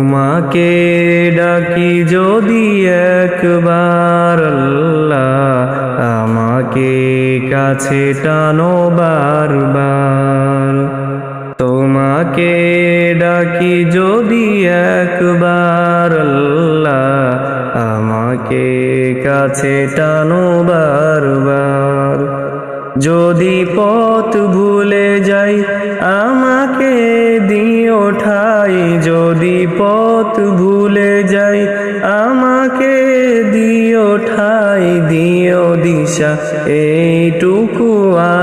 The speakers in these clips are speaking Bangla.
তোমাকে ডাকি যদি একবার আল্লাহ, আমাকে কাছে টানো বারবার। তোমাকে ডাকি যদি একবার আল্লাহ, আমাকে কাছে টানো বারবার। যদি পথ ভুলে যাই আমাকে দিও ঠাই, যদি পথ ভুলে যাই আমাকে দিও ঠাই, দিও দিশা এইটুকু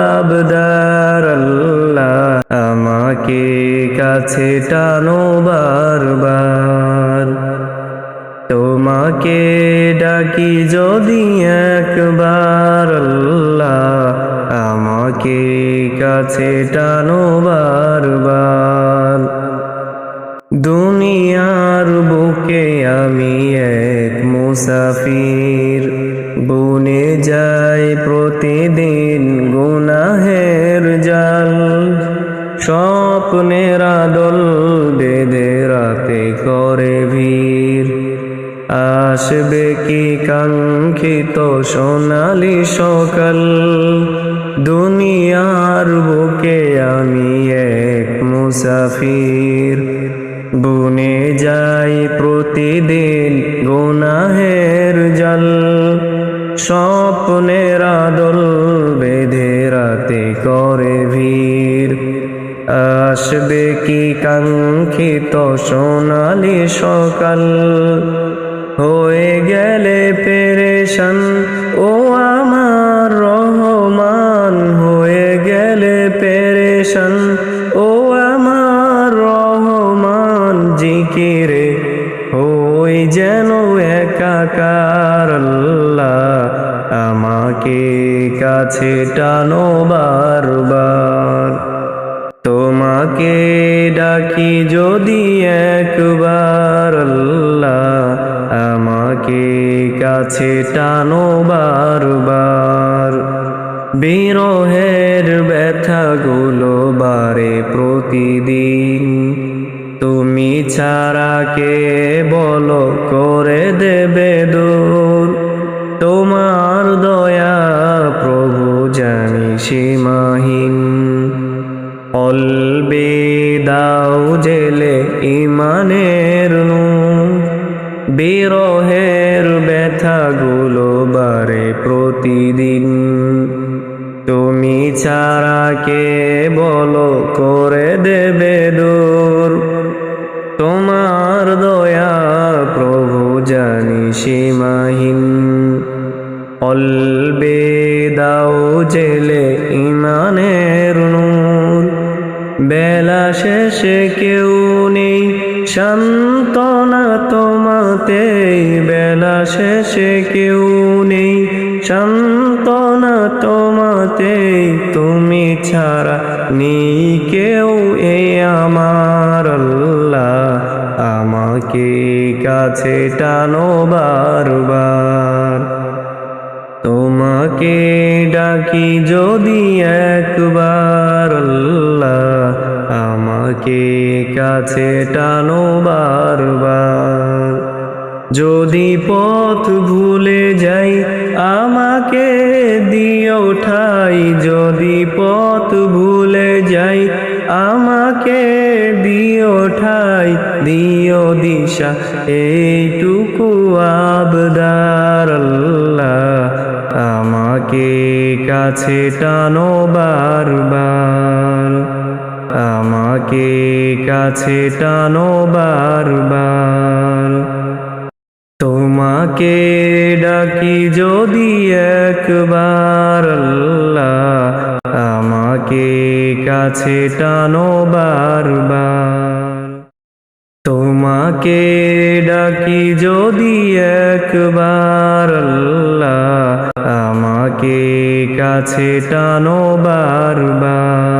আবদার আল্লাহ, আমাকে কাছে টানো বারবার। তোমাকে ডাকি যদি একবার আল্লাহ, আমাকে কাছে টানো বারবার। দুনিয়ার বুকে আমি এক মুসাফির, বুনে যাই প্রতিদিন গুনাহের জাল। স্বপ্নের আদল বেঁধে রাতে করে ভিড়, আসবে কি কাঙ্ক্ষিত সোনালি সকাল। দুনিয়ার বুকে আমি এক মুসাফির, বুনে যাই প্রতিদিন গুনাহের জাল। স্বপ্নের আদল বেঁধে রাতে করে ভিড়, আসবে কি কাঙ্ক্ষিত সোনালি সকাল। হয়ে গেলে পেরেশান ও আমার রহমান, হয়ে গেলে পেরেশান ও আমার রহমান। জিকিরে হই যেন একাকার আল্লাহ, আমাকে কাছে টানো বারবার। তোমাকে ডাকি যদি একবার আল্লাহ, আমাকে কাছে টানো বারবার। বিরহের ব্যথাগুলো বারে প্রতিদিন, তুমি ছাড়া কে বলো করে দেবে দূর। তোমার দয়া প্রভু জানি সীমাহীন, কলবে দাও জেলে ইমানের নূর। বিরহের ব্যথাগুলো বারে প্রতিদিন, তুমি ছাড়া কে বলো করে দেবে দূর। তোমার দয়া প্রভু জানি সীমাহীন, কলবে দাও জেলে ইমানের নূর। বেলা শেষে কেউ নেই সান্ত্বনা তোমাতেই, বেলা শেষে কেউ নেই সান্ত্বনা তোমাতেই। তুমি ছাড়া নেই কেউ এই আমার আল্লাহ, আমাকে কাছে টানো বারবার। তোমাকে ডাকি যদি একবার আল্লাহ, আমাকে কাছে টানো বারবার। যদি পথ ভুলে যাই আমাকে দিও ঠাই, যদি পথ ভুলে যাই আমাকে দিও ঠাই, দিও দিশা এইটুকু আবদার আল্লাহ, আমাকে কাছে টানো বারবার। আমাকে কাছে টানো বারবার। তোমাকে ডাকি যদি একবার আল্লাহ, আমাকে কাছে টানো বারবার। তোমাকে ডাকি যদি একবার আল্লাহ, আমাকে কাছে টানো বারবার।